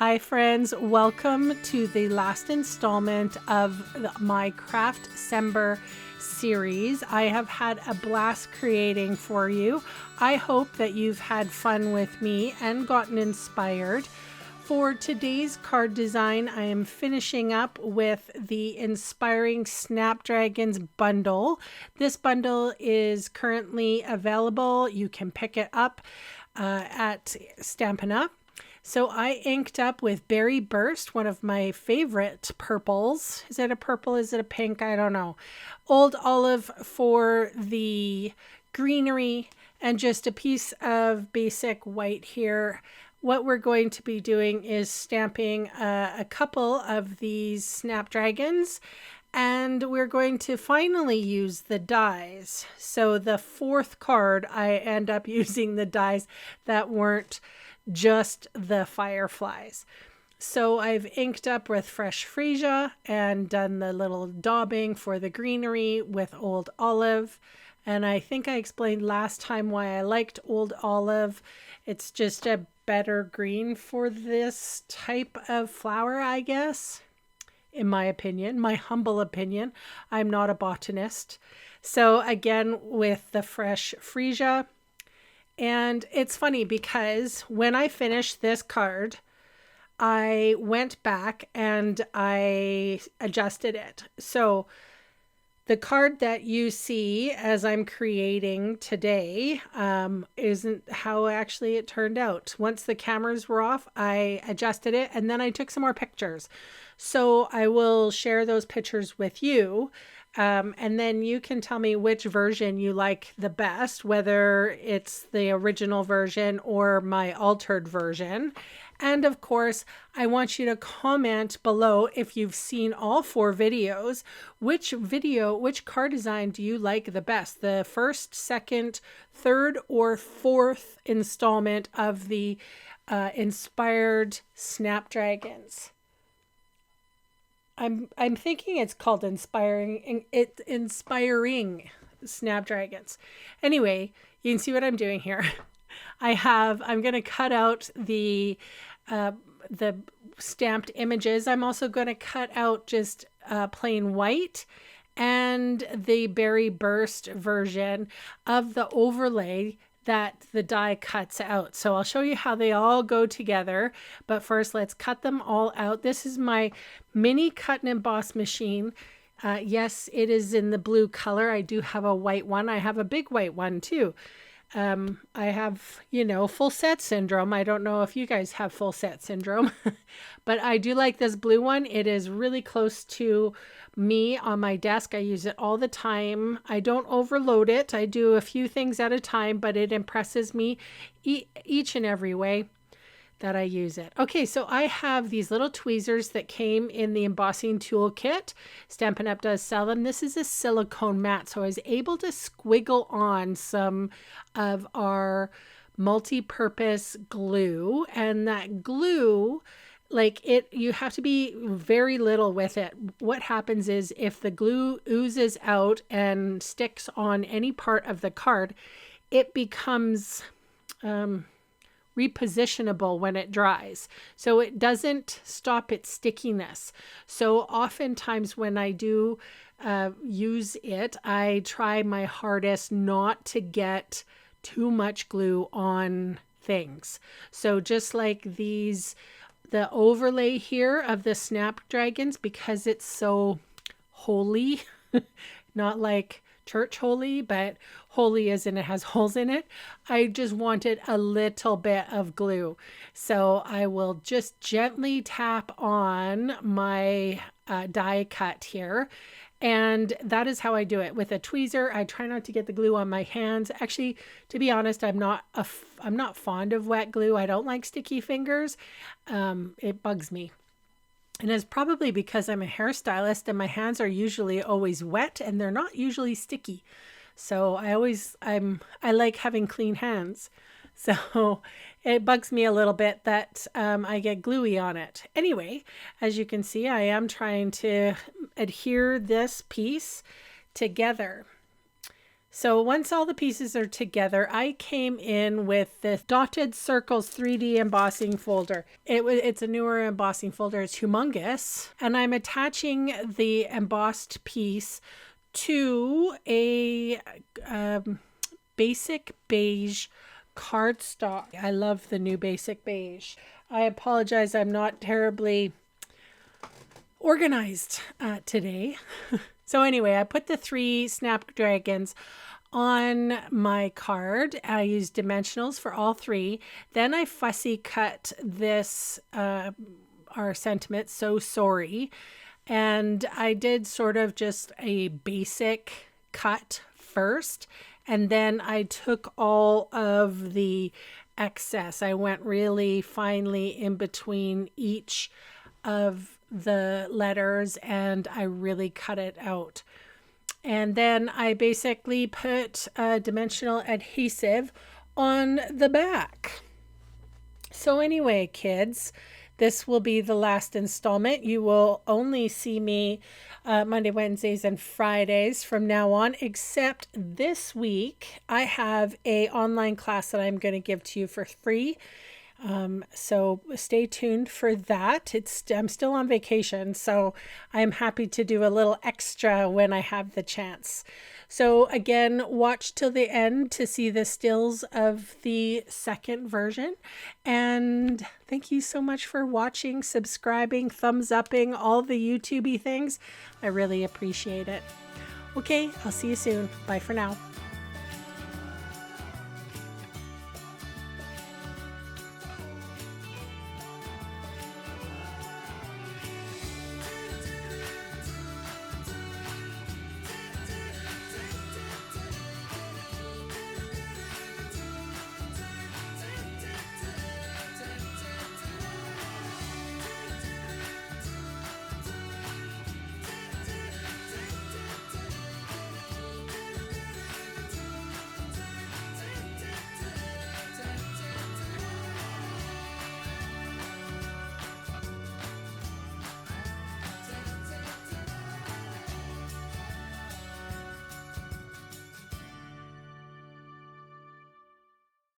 Hi friends, welcome to the last installment of my Craft-sember series. I have had a blast creating for you. I hope that you've had fun with me and gotten inspired. For today's card design, I am finishing up with the Inspiring Snapdragons bundle. This bundle is currently available. You can pick it up at Stampin Up. So I inked up with Berry Burst, one of my favorite purples. Is it a purple? Is it a pink? I don't know. Old Olive for the greenery and just a piece of basic white here. What we're going to be doing is stamping a couple of these Snapdragons, and we're going to finally use the dies. So the fourth card, I end up using the dies that weren't just the fireflies. So I've inked up with fresh freesia and done the little daubing for the greenery with Old Olive. And I think I explained last time why I liked Old Olive. It's just a better green for this type of flower, I guess, in my opinion, my humble opinion. I'm not a botanist. So again, with the fresh freesia. And it's funny because when I finished this card, I went back and I adjusted it. So the card that you see as I'm creating today isn't how actually it turned out. Once the cameras were off, I adjusted it and then I took some more pictures. So I will share those pictures with you. And then you can tell me which version you like the best, whether it's the original version or my altered version. And of course, I want you to comment below if you've seen all 4 videos. Which card design do you like the best? The first, second, third, or fourth installment of the Inspired Snapdragons? I'm thinking it's called Inspiring Snapdragons. Anyway, you can see what I'm doing here. I'm going to cut out the stamped images. I'm also going to cut out just plain white and the Berry Burst version of the overlay that the die cuts out. So I'll show you how they all go together, but first let's cut them all out. This is my mini cut and emboss machine. Yes, it is in the blue color. I do have a white one. I have a big white one too. I have, full set syndrome. I don't know if you guys have full set syndrome, but I do like this blue one. It is really close to me on my desk. I use it all the time. I don't overload it. I do a few things at a time, but it impresses me each and every way that I use it. Okay, so I have these little tweezers that came in the embossing toolkit. Stampin' Up does sell them. This is a silicone mat, so I was able to squiggle on some of our multi-purpose glue, and that glue, you have to be very little with it. What happens is if the glue oozes out and sticks on any part of the card, it becomes repositionable when it dries. So it doesn't stop its stickiness. So oftentimes when I do use it, I try my hardest not to get too much glue on things. So just like the overlay here of the Snapdragons, because it's so holy, not like church holy, but holy as in it has holes in it. I just wanted a little bit of glue. So I will just gently tap on my die cut here. And that is how I do it with a tweezer. I try not to get the glue on my hands. Actually, to be honest, I'm not fond of wet glue. I don't like sticky fingers. It bugs me. And it's probably because I'm a hairstylist and my hands are usually always wet and they're not usually sticky. So I like having clean hands. So it bugs me a little bit that I get gluey on it. Anyway, as you can see, I am trying to adhere this piece together. So once all the pieces are together, I came in with the Dotted Circles 3D embossing folder. It's a newer embossing folder. It's humongous. And I'm attaching the embossed piece to a basic beige cardstock. I love the new basic beige. I apologize, I'm not terribly organized today. So anyway, I put the 3 Snapdragons on my card. I used dimensionals for all 3. Then I fussy cut this, our sentiment, so sorry. And I did sort of just a basic cut first. And then I took all of the excess. I went really finely in between each of the letters and I really cut it out. And then I basically put dimensional adhesive on the back. So anyway, kids, this will be the last installment. You will only see me Monday, Wednesdays, and Fridays from now on, except this week I have an online class that I'm going to give to you for free. So stay tuned for that. I'm still on vacation, so I'm happy to do a little extra when I have the chance. So again, watch till the end to see the stills of the second version. And thank you so much for watching, subscribing, thumbs upping, all the YouTubey things. I really appreciate it. Okay, I'll see you soon. Bye for now.